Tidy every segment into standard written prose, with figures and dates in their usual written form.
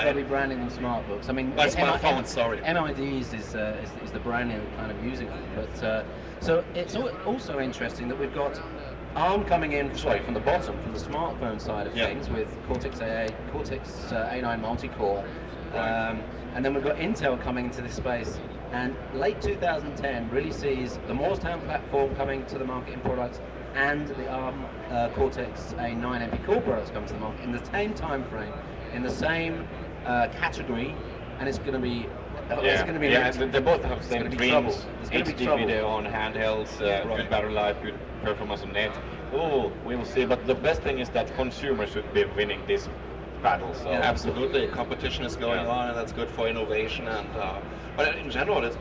They'll be branding on smart books. I mean, smartphone, sorry. MIDs is the branding we're kind of using them. But so it's also interesting that we've got ARM coming in, from the bottom, from the smartphone side of things, with Cortex A9 multi-core, and then we've got Intel coming into this space. And late 2010 really sees the Morristown platform coming to the market in products, and the ARM Cortex A9 MP core products coming to the market in the same time frame, in the same category, and it's going to be. They both have the same dreams. HD video on handhelds, right. Good battery life, good performance on net. Oh, we will see. But the best thing is that consumers should be winning this battle. So. Yeah, absolutely, competition is going on, and that's good for innovation. And but in general, it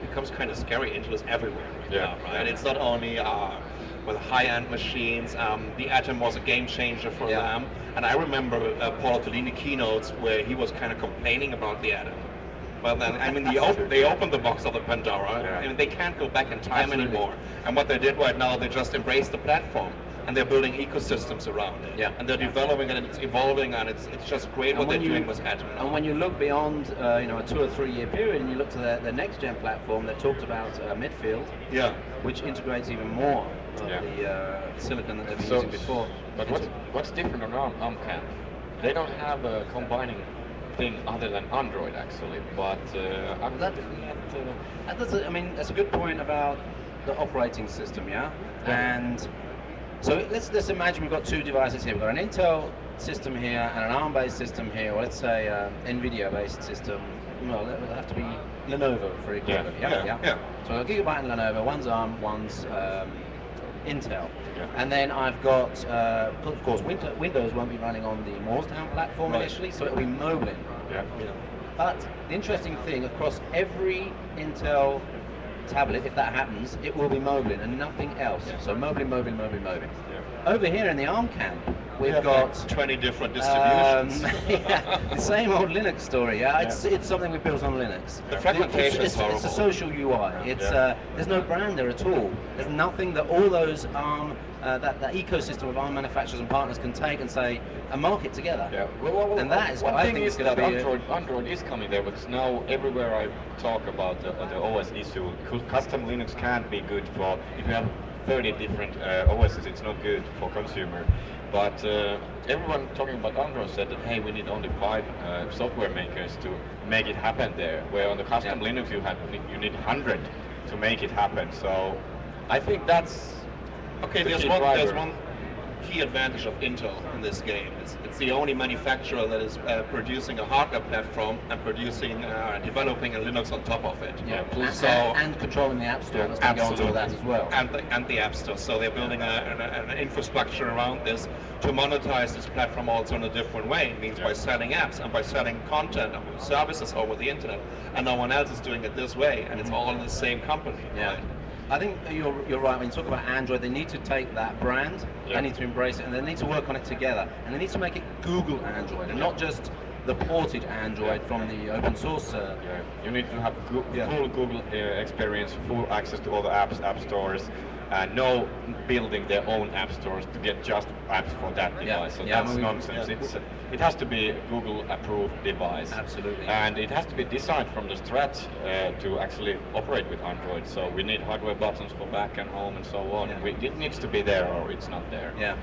becomes kind of scary. Intel is everywhere. Right. It's not only with high-end machines. The Atom was a game changer for them. And I remember Paul Ottolini keynotes where he was kind of complaining about the Atom. Well then, I mean, they opened the box of the Pandora. I mean, they can't go back in time anymore. And what they did right now, they just embraced the platform, and they're building ecosystems around it. And they're developing it, and it's evolving, and it's just great what they're doing with Atom now. And when you look beyond, a 2 or 3 year period, and you look to the next gen platform, they talked about Midfield, which integrates even more of the silicon that they've been using before. But what's different on ARM camp? They don't have a combining thing other than Android actually, but that's a good point about the operating system, and so let's imagine we've got two devices here. We've got an Intel system here and an ARM-based system here, or let's say NVIDIA-based system. Well, it would have to be Lenovo for equivalent. So a Gigabyte and Lenovo, one's ARM, one's Intel. And then I've got, of course, Windows won't be running on the Morristown platform initially, so it'll be Moblin. But the interesting thing, across every Intel tablet, if that happens, it will be Moblin and nothing else. So Moblin. Over here in the ARM camp, we've got 20 different distributions. The same old Linux story. It's something we built on Linux. The fragmentation is horrible. It's a social UI. There's no brand there at all. There's nothing that all those ARM, that ecosystem of ARM manufacturers and partners can take and say and market together. And that is what I think is going to be. Android is coming there, because now everywhere I talk about the OS issue, custom Linux can't be good for if you have 30 different OSs. It's not good for consumer. But everyone talking about Android said that, hey, we need only 5 software makers to make it happen there. Where on the custom Linux you need 100 to make it happen. So I think that's there's one key advantage of Intel in this game. It's the only manufacturer that is producing a hardware platform and developing a Linux on top of it. And controlling the App Store. Let's go on to that as well. And the App Store. So they're building an infrastructure around this to monetize this platform also in a different way. It means by selling apps and by selling content and services over the internet. And no one else is doing it this way, and it's all in the same company. Right? I think you're right. When you talk about Android, they need to take that brand, they need to embrace it, and they need to work on it together. And they need to make it Google Android, and not just the ported Android from the open source. You need to have full Google experience, full access to all the app stores, no building their own app stores to get just apps for that device. So that's nonsense. It has to be a Google-approved device. Absolutely. And it has to be designed from the scratch to actually operate with Android. So we need hardware buttons for back and home and so on. It needs to be there, or it's not there.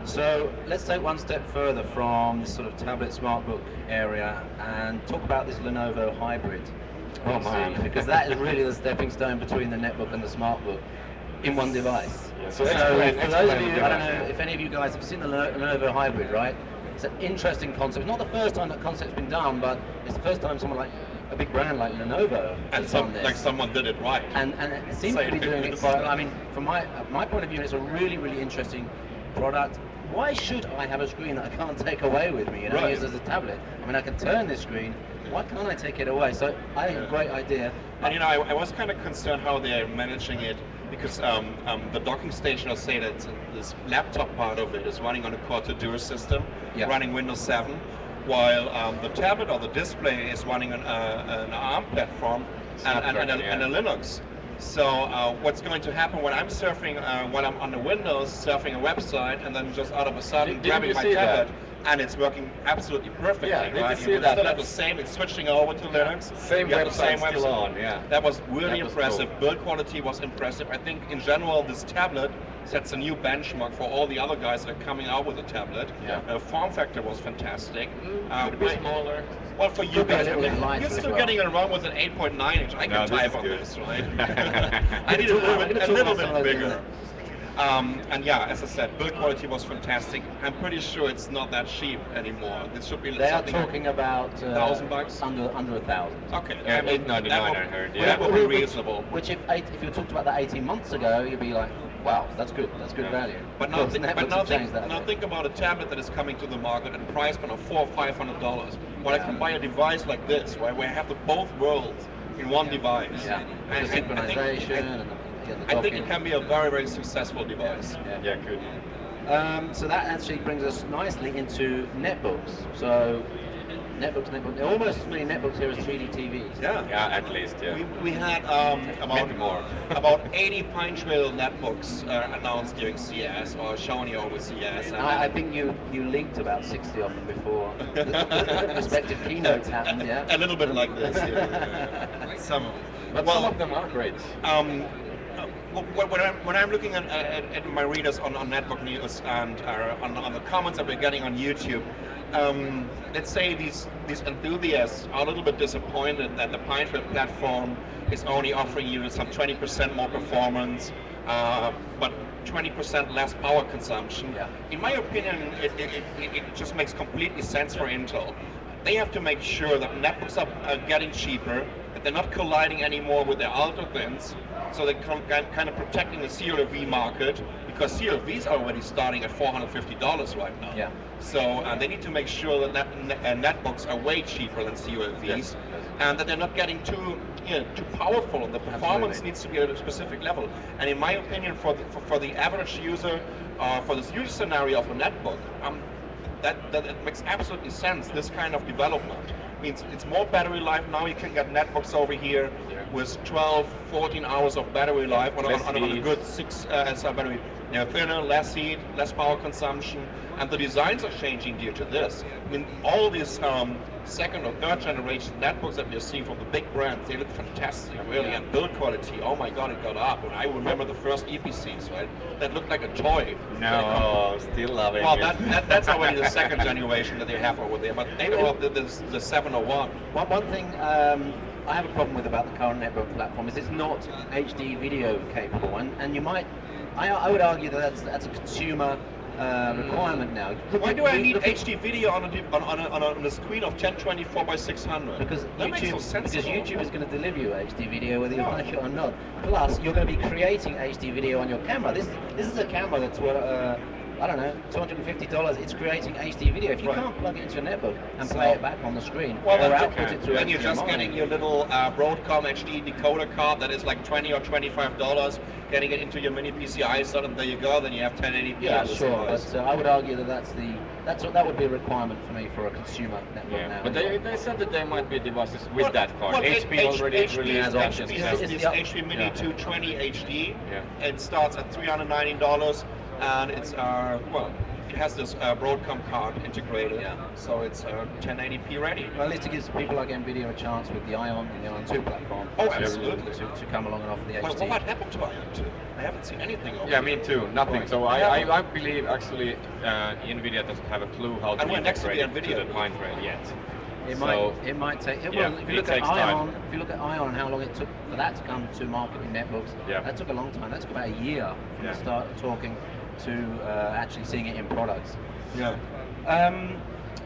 So let's take one step further from this sort of tablet smartbook area and talk about this Lenovo hybrid. Oh man. Because that is really the stepping stone between the netbook and the smartbook in one device. So for those of you, I don't know if any of you guys have seen the Lenovo hybrid, right? It's an interesting concept. It's not the first time that concept's been done, but it's the first time someone like a big brand like Lenovo has done this. Like someone did it right. And it seems to be doing it quite. I mean, from my point of view, it's a really, really interesting product. Why should I have a screen that I can't take away with me and use as a tablet? I mean, I can turn this screen. Why can't I take it away? So I think a great idea. And I was kind of concerned how they're managing it, because the docking station, I'll say that this laptop part of it is running on a Core-to-Duo system, running Windows 7, while the tablet or the display is running an ARM platform and a Linux. So what's going to happen when I'm surfing, when I'm on the Windows, surfing a website, and then just out of a sudden grabbing my tablet, and it's working absolutely perfectly. Yeah, did you right? see You that? still have the same. It's switching over to Linux. Same You have the website same still website. on, yeah. That was really That was impressive. cool. Build quality was impressive. I think in general this tablet sets a new benchmark for all the other guys that are coming out with a tablet. Yeah. Form factor was fantastic. Could be smaller. Well, for you Could be a guys, little bit lighter you're as still well. getting around with an 8.9 inch. I No, can this type is on good. this, right? I need a little bit bigger. And yeah, as I said, build quality was fantastic. I'm pretty sure it's not that cheap anymore. This should be They are something talking about $1,000? under 1,000. Okay, Yeah, I mean, $8.99 that would- I heard, that yeah. would be reasonable. Which if you talked about that 18 months ago, you'd be like, wow, that's good Yeah. value. But Of now, course, netbooks have changed that a now bit. think about a tablet that is coming to the market at a price point of $400 or $500. Well, I can buy a device like this, right, where I have both worlds in one device. Yeah, And the synchronization and the I think docking. it can be a very, very successful device. Yeah, good. So that actually brings us nicely into netbooks. So netbooks, there are almost as many netbooks here as 3D TVs. Yeah. Yeah, at least, yeah. We had Maybe more. about 80 Pine Trail netbooks announced during CES or shown here over CES. And I think you linked about 60 of them before the respective keynotes happened, yeah? a little bit like this. Yeah. Some of them. But Well, some of them are great. When I'm looking at my readers on Netbook News and on the comments that we're getting on YouTube, let's say these enthusiasts are a little bit disappointed that the Pine Trail platform is only offering you some 20% more performance, but 20% less power consumption. Yeah. In my opinion, it just makes completely sense for Intel. They have to make sure that netbooks are getting cheaper, that they're not colliding anymore with their ultra thins, so they're kind of protecting the CLV market, because CLVs are already starting at $450 right now. Yeah. So they need to make sure that netbooks are way cheaper than CLVs, Yes. and that they're not getting too powerful. The performance Absolutely. needs to be at a specific level. And in my opinion, for the average user, for this use scenario of a netbook, that it makes absolutely sense. This kind of development means it's more battery life now. You can get netbooks over here with 12, 14 hours of battery life on a good 6 cell battery. Thinner, less heat, less power consumption, and the designs are changing due to this. I mean, all these second or third generation netbooks that we're seeing from the big brands, they look fantastic, really, and build quality, oh my god, it got up. And I remember the first EPCs, right? That looked like a toy. No, still loving Well, it. that's already the second generation that they have over there, but they were the 701. One thing I have a problem with about the current netbook platform is it's not HD video capable, and you might, I would argue that that's a consumer requirement now. Why do I need HD video on a screen of 1024 by 600? Because that makes no sense. because at all. YouTube is going to deliver you HD video whether you like it or not. Plus, you're going to be creating HD video on your camera. This is a camera that's worth, I don't know, $250. It's creating HD video. If you can't plug it into your netbook and play it back on the screen, Well, or then output it through then you're just HDMI, getting your little Broadcom HD decoder card that is like $20 or $25, getting it into your mini PCI slot, and there you go. Then you have 1080p. yeah, on this sure. device. But I would argue that that would be a requirement for me for a consumer netbook Yeah, now. but they said that there might be devices with Well, that card. well, HP already released options. HP now. has It's this the- HP Mini yeah. 220 HD. Yeah. It starts at $390, and it's it has this Broadcom card integrated, Yeah. so it's 1080p ready. Well, at least it gives people like NVIDIA a chance with the Ion and the Ion 2 platform. Oh, to- absolutely. To come along and offer the Well, HD. what happened to Ion 2? I haven't seen anything of Yeah, it. me too. Nothing. So I believe actually NVIDIA doesn't have a clue how to And we're next to the integrate NVIDIA to the Pine Trail yet. It So- might take. yeah, Well, if you it look at takes Ion, time. if you look at Ion and how long it took for that to come to market in netbooks, Yeah. that took a long time. That took about a year from Yeah. the start of talking to actually seeing it in products. Yeah.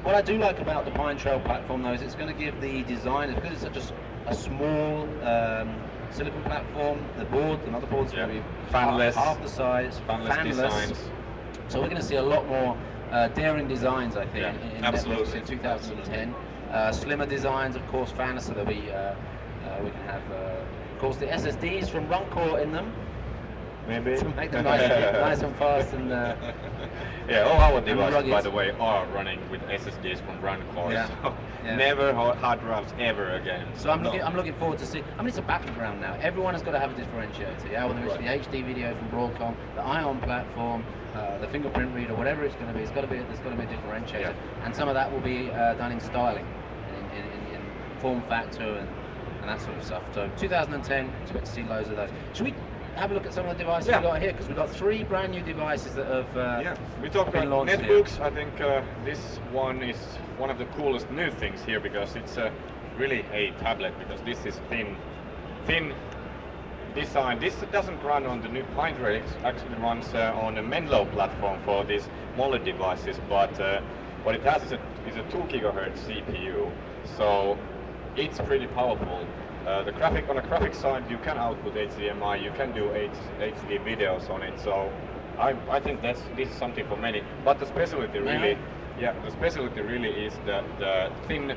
What I do like about the Pine Trail platform, though, is it's going to give the designers, because it's such a small silicon platform, the motherboard's Yeah. going to be Fanless. half the size, Fanless designs. So we're going to see a lot more daring designs, I think, Yeah, in absolutely. netbooks in 2010. Slimmer designs, of course, fanless, so there'll be, we can have, of course, the SSDs from Runcore in them. maybe. To make them nice and fast and. Yeah, all our devices, rugged. by the way, are running with SSDs from run cores. Yeah. So Yeah. never hard drives ever again. So I'm looking forward to see. I mean, it's a battleground now. Everyone has got to have a differentiator. Yeah, whether it's the HD video from Broadcom, the Ion platform, the fingerprint reader, whatever it's going to be, there's got to be a differentiator. Yeah. And some of that will be done in styling, in form factor and that sort of stuff. So 2010, expect to see loads of those. Should we have a look at some of the devices we've got here? Because we've got 3 brand new devices that have we talked been about launched netbooks. I think this one is one of the coolest new things here because it's really a tablet because this is thin design. This doesn't run on the new Pine Trail. It actually runs on a Menlo platform for these smaller devices, but what it has is a 2 gigahertz CPU, so it's pretty powerful. On the graphic side, you can output HDMI, you can do HD videos on it, so I think this is something for many. But the specialty really, is the thin.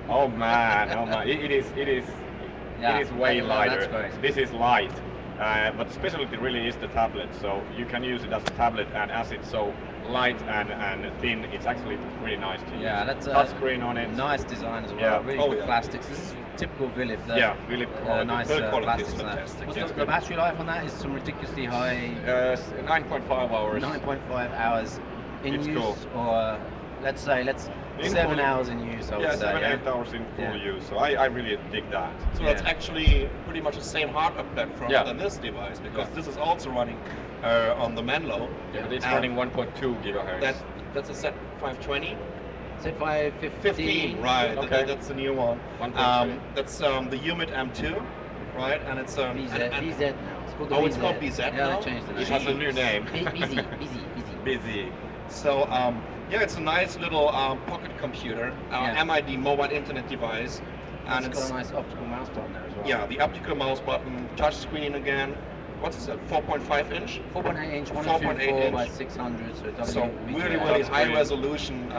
Oh man, it is way lighter. That's great. This is light, but the specialty really is the tablet. So you can use it as a tablet, and as it's so light and thin, it's actually really nice to use. Yeah, that's touchscreen on it. Nice design as well. Yeah. Really good plastics. This is typical Vilif. Really nice build quality is plastics. fantastic. What's the battery life on that? Is some ridiculously high. 9.5 hours. 9.5 hours in It's use, cool. or let's say In 7 full- hours in use. I would say. 7-8 hours in full use. So I really dig that. So that's actually pretty much the same hardware platform Yeah. than this device, because Yeah. this is also running on the Menlo. Yeah, but it's Um, running 1.2 gigahertz. That's a Z520. Is it 515? Right. Okay. That's the new one. 1.3. That's the Humid M2, right? And it's BZ now. It's called the Oh, BZ. it's called BZ Yeah, now? they changed the name. It has a new name. Busy. Busy. So yeah, it's a nice little pocket computer, Yeah. MID mobile internet device, and It's got a nice optical mouse button there as well. yeah, the optical mouse button, touch screen again. What's this? 4.5 inch. 4.8 inch, 4.8 124 by inch. 600, So really, WVGA. really touch high screen. resolution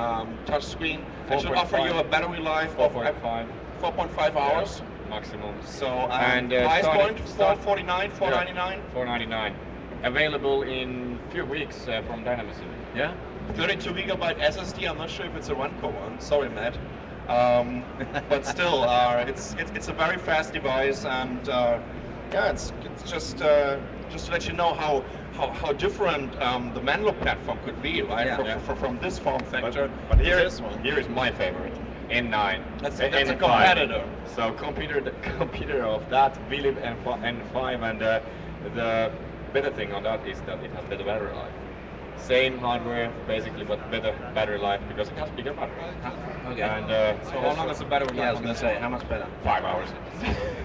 touch screen. It should 4.5. offer you a battery life of 4.5 4.5 hours. maximum. So And, price starting- point start- 449, 499. 499. Available in few weeks from Dynamism. Yeah? 32 gigabyte SSD. I'm not sure if it's a Runco one. Sorry, Matt. But still, it's a very fast device, and yeah, it's just to let you know how different the Menlo platform could be, right? Yeah. From this form factor But to here, this one. here is my favorite, N9. That's a N5. competitor. So competitor of that, Vilib N5, and the better thing on that is that it has better battery life. Same hardware, basically, but better battery life because it has bigger battery life. Okay. And So how long is the battery Yeah, I was life on going this to say, one? how much better? 5 hours.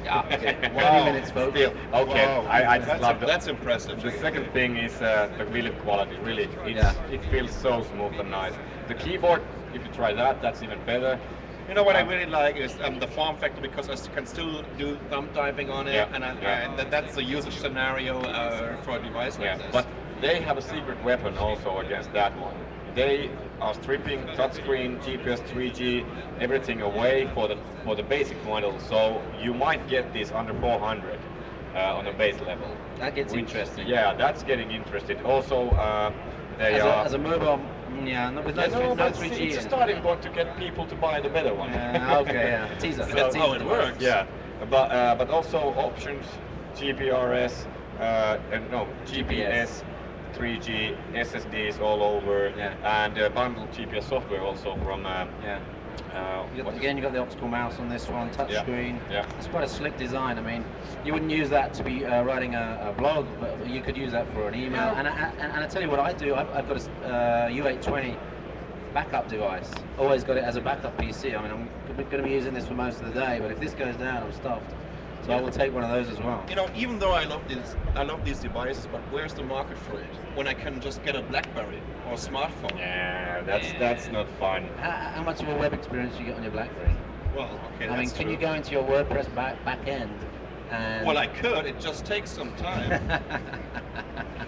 Yeah, okay. Wow. 20 minutes, folks. Still, okay. Wow. I just love that. That's impressive. The second thing is the Vilib quality. Really, it feels so smooth and nice. The keyboard, if you try that, that's even better. You know what I really like is the form factor, because I can still do thumb typing on it, Yeah, and yeah. that's the usage scenario for a device like this. But they have a secret weapon also against that one. They are stripping touchscreen, GPS, 3G, everything away for the basic model. So you might get this under 400 on a base level. That gets interesting. Yeah, that's getting interesting. Also, they As a mobile, yeah, with no but 3G. it's a in it. starting point to get people to buy the better one. Okay, yeah. Teaser. So- That's how it Teaser. works. Yeah, but also options, GPRS, GPS, 3G, SSDs all over, Yeah. and bundled GPS software also from. Yeah. what is Again, you got the optical mouse on this one, touch Yeah, screen. yeah. It's quite a slick design. I mean, you wouldn't use that to be writing a blog, but you could use that for an email. Yeah. And I tell you what I do. I've got a U820 backup device. Always got it as a backup PC. I mean, I'm going to be using this for most of the day, but if this goes down, I'm stuffed. So I will take one of those as well. You know, even though I love these devices, but where's the market for it? When I can just get a BlackBerry or a smartphone. Yeah, that's not fun. How much of a web experience do you get on your BlackBerry? Well, okay, I mean, that's can true. you go into your WordPress back end? And Well, I could. It just takes some time,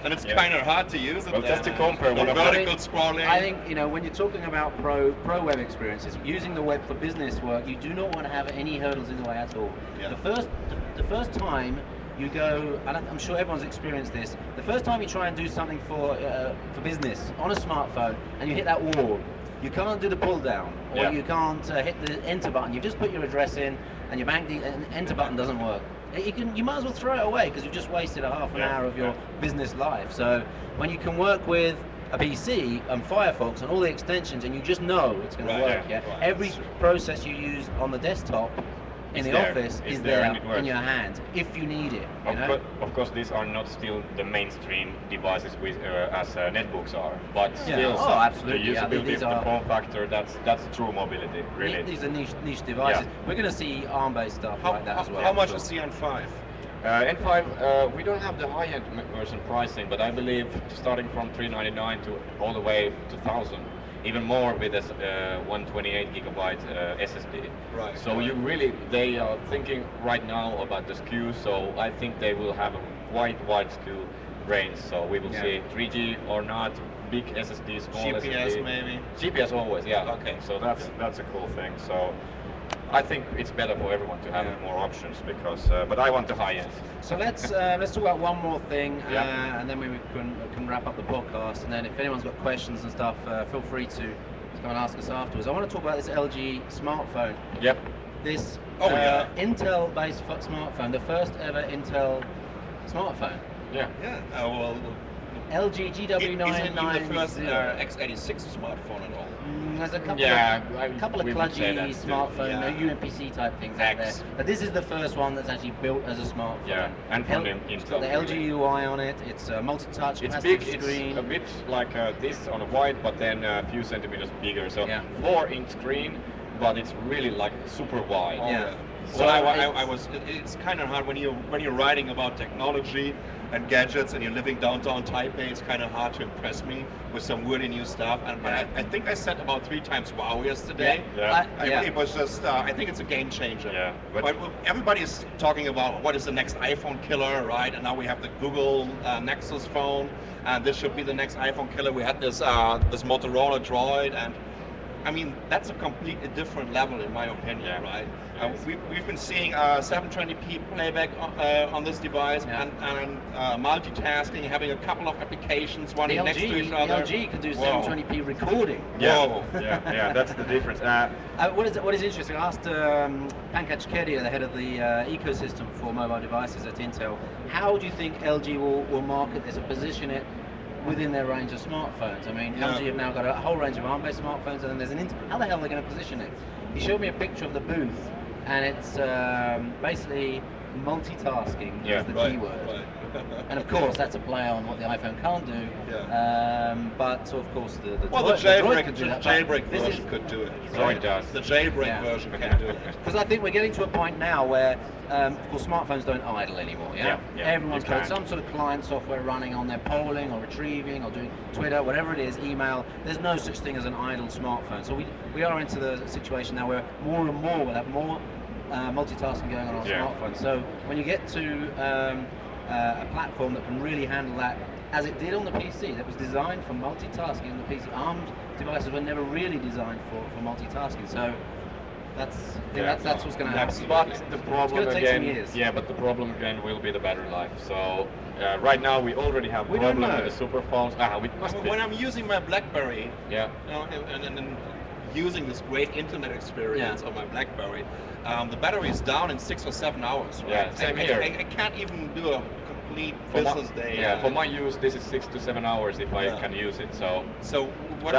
and it's Yeah. kind of hard to use it. Well, just to compare the one of vertical scrolling. I think, when you're talking about pro web experiences, using the web for business work, you do not want to have any hurdles in the way at all. Yeah. The first time you go, and I'm sure everyone's experienced this. The first time you try and do something for business on a smartphone, and you hit that wall, you can't do the pull down, or you can't hit the enter button. You just put your address in, and your bank and enter button doesn't work. You might as well throw it away because you've just wasted a half an hour of your business life. So when you can work with a PC and Firefox and all the extensions, and you just know it's going to work. Every process you use on the desktop in the office is there in your hand if you need it. Of course, these are not still the mainstream devices as netbooks are, but still, absolutely. the usability, the form factor, that's true mobility, really. These are niche devices. We're going to see ARM-based stuff like that as well. How much is the N5? N5, we don't have the high-end version pricing, but I believe starting from $399 to all the way to $1,000. Even more with this 128 gigabyte SSD. Right. So they are thinking right now about the SKU. So I think they will have a wide SKU range. So we will see 3G or not, big SSD, small GPS SSD. maybe. GPS always, yeah. Okay. So that's a cool thing. So I think it's better for everyone to have more options because, but I want the high end. So let's talk about one more thing, and then we can wrap up the podcast. And then if anyone's got questions and stuff, feel free to come and ask us afterwards. I want to talk about this LG smartphone. Yep. This Intel-based smartphone, the first ever Intel smartphone. Yeah. Yeah. Well, LG GW990. Isn't the first x86 smartphone at all? There's a couple of we would say kludgy that smartphone, UMPC type things out there. But this is the first one that's actually built as a smartphone. Yeah, and from It's got the LG UI on it. It's a multi-touch, it's plastic big, screen. It's a bit like this on a wide, but then a few centimeters bigger. So 4-inch screen, but it's really like super wide. Yeah. So I was. It's kind of hard when you're writing about technology and gadgets and you're living downtown Taipei. It's kind of hard to impress me with some really new stuff. And I think I said about 3 times wow yesterday. It was just. I think it's a game changer. Yeah. But everybody is talking about what is the next iPhone killer, right? And now we have the Google Nexus phone, and this should be the next iPhone killer. We had this Motorola Droid, and I mean, that's a completely different level in my opinion, right? We've been seeing 720p playback on this device and multitasking, having a couple of applications running next to each other. The LG can do 720p recording. Yeah, that's the difference. What is interesting, I asked Pankaj Kedia, the head of the ecosystem for mobile devices at Intel, how do you think LG will market this and position it within their range of smartphones? I mean, LG have now got a whole range of ARM-based smartphones, and then there's an Intel. How the hell are they going to position it? He showed me a picture of the booth, and it's basically multitasking is the keyword. Right. And of course, that's a play on what the iPhone can't do. But of course, the jailbreak version could do it. Droid does. The jailbreak version can do it. Because I think we're getting to a point now where, of course, smartphones don't idle anymore. Everyone's got some sort of client software running on their polling or retrieving or doing Twitter, whatever it is, email. There's no such thing as an idle smartphone. So we are into the situation now where more and more we'll have more multitasking going on smartphones. So when you get to a platform that can really handle that, as it did on the PC, that was designed for multitasking on the PC. ARM devices were never really designed for multitasking. So that's what's going to happen. But the problem take again, some years. but the problem again will be the battery life. So right now we already have problem with the super phones. When I'm using my BlackBerry, and using this great internet experience on my BlackBerry, the battery is down in 6 or 7 hours. Right? Yeah, same here. I can't even do a complete business day. For my use, this is 6 to 7 hours if I can use it. So what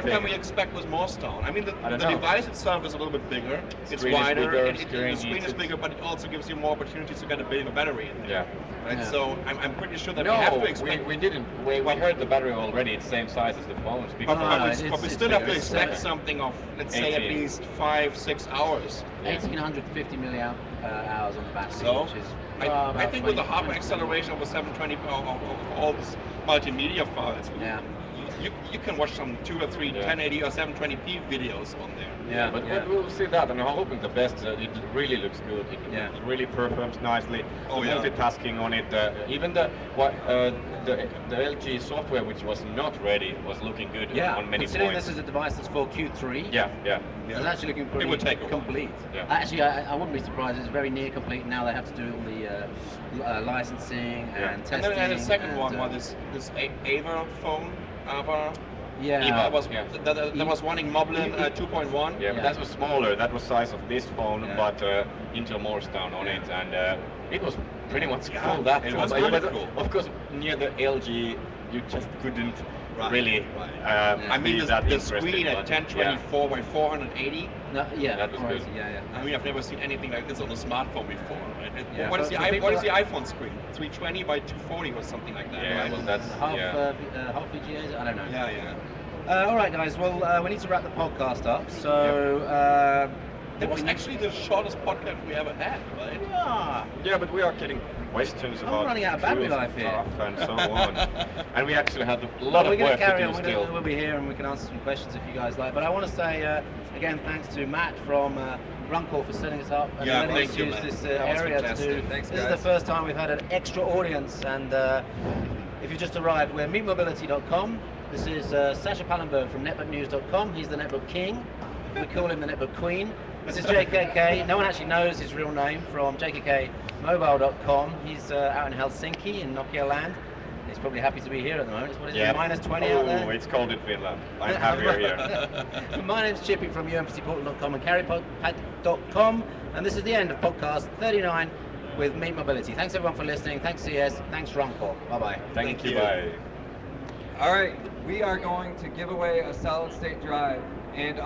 can we expect with more stone? I mean, the device itself is a little bit bigger. It's wider. The screen is bigger, but it also gives you more opportunities to get a bigger battery in there. Right? So I'm pretty sure that we have to expect. We didn't. We heard the battery already. It's same size as the phones. But we still have to expect something of, let's say, at least 5-6 hours. 1850 milliamp hours on the battery, so which is I think with the hardware acceleration of a 720 of all these multimedia files, you can watch some 2 or 3 Yeah. 1080 or 720p videos on there. Yeah, But yeah. we'll see that, and I'm hoping the best. It really looks good. It Yeah. really performs nicely. Oh, The yeah. multitasking on it, even the LG software, which was not ready, was looking good Yeah, on many considering points. this is a device that's for Q3, Yeah. it's actually looking pretty would take a while. complete. Yeah. Actually, I wouldn't be surprised. It's very near complete. Now they have to do all the licensing Yeah. and And testing. then I had a second and, one, was this Ava phone. Ava. Yeah. Eva was Yeah. that was one in Moblin 2.1. Yeah, but Yeah. that was smaller. That was size of this phone, Yeah. but Intel Morse down on it, and it was pretty much Yeah, cool. That it too. was But- really but cool. Of course, near the LG, you just couldn't Right, really. right. I mean, be the that screen interesting, at but 1024 by 480. No, yeah, That was right, good. Yeah. I mean, I've never seen anything like this on a smartphone before. Right? Yeah, What is for- the for what people is the that- iPhone screen? 320 by 240 or something like that. Yeah, right? well, that's Half yeah. half VGAs. I don't know. yeah. All right, guys. Well, we need to wrap the podcast up. So It was actually the shortest podcast we ever had, right? Yeah, but we are getting questions I'm about running out of battery cool life here. stuff and so on, and we actually have a Well, lot we're of going work to carry to on. do still. We'll be here and we can answer some questions if you guys like. But I want to say again, thanks to Matt from Runcorp for setting us up and Yeah, letting thank us you, use Matt. this That was area to fantastic. do. Thanks, this is guys. the first time we've had an extra audience, and if you just arrived, we're meetmobility.com. This is Sascha Pallenberg from netbooknews.com. He's the netbook king. We call him the netbook queen. This is JKK. No one actually knows his real name, from jkkmobile.com. He's out in Helsinki in Nokia land. He's probably happy to be here at the moment. What is it, minus 20 out there? Oh, it's cold in Finland. I'm happier here. My name's Chippy from umpcportal.com and carrypad.com, and this is the end of podcast 39 with Meet Mobility. Thanks everyone for listening. Thanks CES. Thanks Runcorp. Bye bye. Thank you. you. Bye. All right, we are going to give away a solid state drive, and